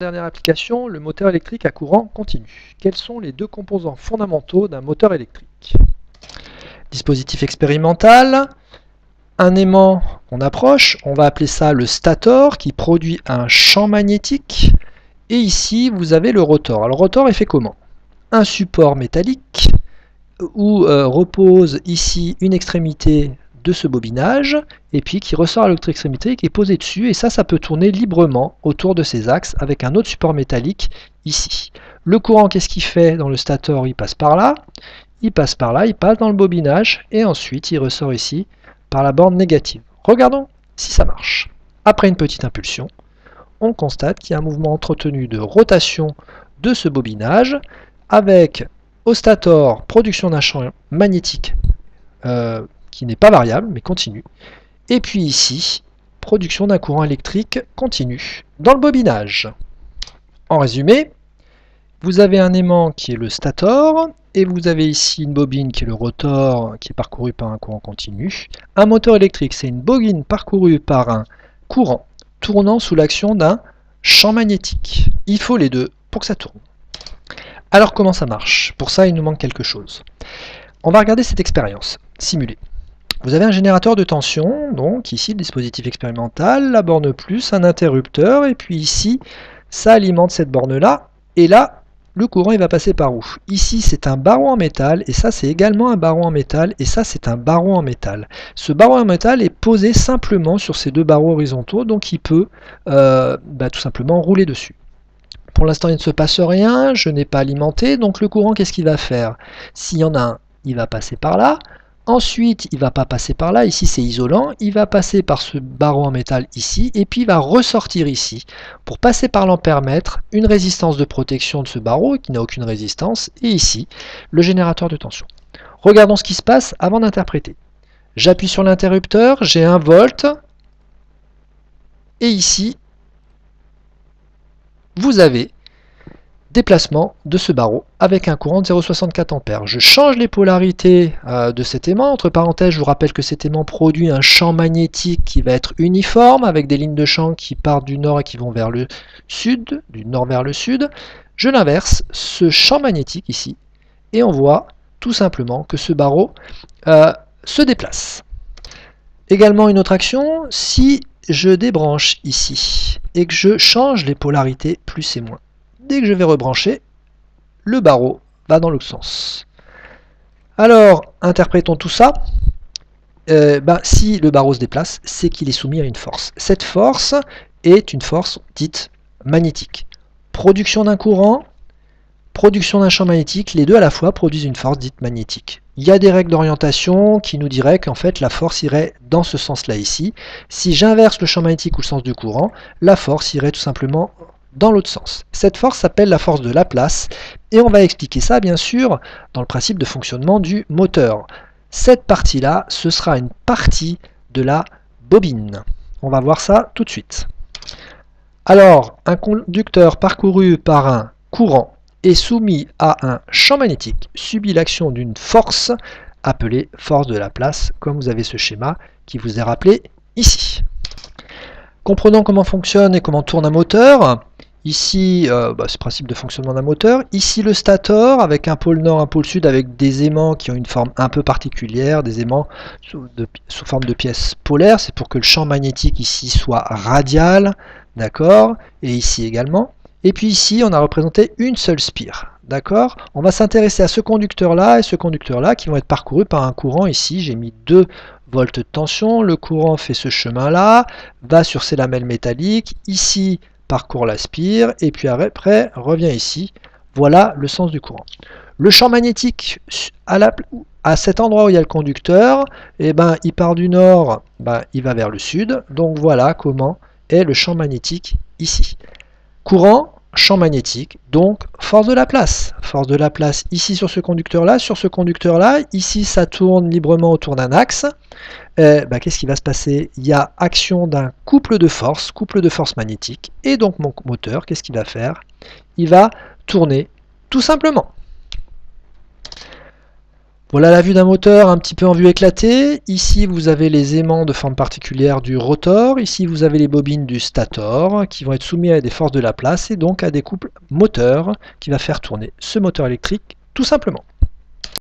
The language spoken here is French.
Dernière application, le moteur électrique à courant continu. Quels sont les deux composants fondamentaux d'un moteur électrique? Dispositif expérimental, un aimant, on approche, on va appeler ça le stator qui produit un champ magnétique. Et ici, vous avez le rotor. Alors, le rotor est fait comment? Un support métallique où repose ici une extrémité de ce bobinage et puis qui ressort à l'autre extrémité qui est posée dessus, et ça peut tourner librement autour de ces axes avec un autre support métallique ici. Le courant, qu'est-ce qu'il fait dans le stator? Il passe par là, il passe par là, il passe dans le bobinage et ensuite il ressort ici par la borne négative. Regardons si ça marche. Après une petite impulsion, on constate qu'il y a un mouvement entretenu de rotation de ce bobinage avec au stator production d'un champ magnétique qui n'est pas variable mais continu, et puis ici production d'un courant électrique continu dans le bobinage. En résumé, vous avez un aimant qui est le stator et vous avez ici une bobine qui est le rotor qui est parcouru par un courant continu. Un moteur électrique, c'est une bobine parcourue par un courant tournant sous l'action d'un champ magnétique. Il faut les deux pour que ça tourne. Alors comment ça marche? Pour ça, il nous manque quelque chose. On va regarder cette expérience simulée. Vous avez un générateur de tension, donc ici le dispositif expérimental, la borne plus, un interrupteur, et puis ici, ça alimente cette borne-là, et là, le courant il va passer par où? Ici c'est un barreau en métal, et ça c'est également un barreau en métal, et ça c'est un barreau en métal. Ce barreau en métal est posé simplement sur ces deux barreaux horizontaux, donc il peut tout simplement rouler dessus. Pour l'instant il ne se passe rien, je n'ai pas alimenté, donc le courant qu'est-ce qu'il va faire? S'il y en a un, il va passer par là. Ensuite, il ne va pas passer par là, ici c'est isolant, il va passer par ce barreau en métal ici, et puis il va ressortir ici, pour passer par l'ampèremètre, une résistance de protection de ce barreau, qui n'a aucune résistance, et ici, le générateur de tension. Regardons ce qui se passe avant d'interpréter. J'appuie sur l'interrupteur, j'ai 1 volt, et ici, vous avez déplacement de ce barreau avec un courant de 0,64 A. Je change les polarités de cet aimant. Entre parenthèses, je vous rappelle que cet aimant produit un champ magnétique qui va être uniforme avec des lignes de champ qui partent du nord et qui vont vers le sud, du nord vers le sud. Je l'inverse, ce champ magnétique ici, et on voit tout simplement que ce barreau se déplace. Également une autre action, si je débranche ici et que je change les polarités plus et moins, dès que je vais rebrancher, le barreau va dans l'autre sens. Alors, interprétons tout ça. Si le barreau se déplace, c'est qu'il est soumis à une force. Cette force est une force dite magnétique. Production d'un courant, production d'un champ magnétique, les deux à la fois produisent une force dite magnétique. Il y a des règles d'orientation qui nous diraient qu'en fait la force irait dans ce sens-là ici. Si j'inverse le champ magnétique ou le sens du courant, la force irait tout simplement dans l'autre sens. Cette force s'appelle la force de Laplace, et on va expliquer ça bien sûr dans le principe de fonctionnement du moteur. Cette partie-là, ce sera une partie de la bobine. On va voir ça tout de suite. Alors, un conducteur parcouru par un courant est soumis à un champ magnétique, subit l'action d'une force appelée force de Laplace, comme vous avez ce schéma qui vous est rappelé ici. Comprenons comment fonctionne et comment tourne un moteur. Ici, c'est le principe de fonctionnement d'un moteur. Ici, le stator, avec un pôle nord, un pôle sud, avec des aimants qui ont une forme un peu particulière, des aimants sous forme de pièces polaires. C'est pour que le champ magnétique ici soit radial, d'accord, et ici également. Et puis ici, on a représenté une seule spire, d'accord. On va s'intéresser à ce conducteur-là et ce conducteur-là qui vont être parcourus par un courant ici. J'ai mis 2 volts de tension. Le courant fait ce chemin-là, va sur ces lamelles métalliques. Ici, parcourt la spire, et puis après revient ici. Voilà le sens du courant. Le champ magnétique à cet endroit où il y a le conducteur, il part du nord, il va vers le sud. Donc voilà comment est le champ magnétique ici. Courant, champ magnétique, donc force de Laplace. Force de Laplace ici sur ce conducteur-là, ici ça tourne librement autour d'un axe. Qu'est-ce qui va se passer? Il y a action d'un couple de force magnétique, et donc mon moteur, qu'est-ce qu'il va faire? Il va tourner tout simplement. Voilà la vue d'un moteur un petit peu en vue éclatée. Ici, vous avez les aimants de forme particulière du rotor. Ici, vous avez les bobines du stator qui vont être soumis à des forces de Laplace et donc à des couples moteurs qui va faire tourner ce moteur électrique tout simplement.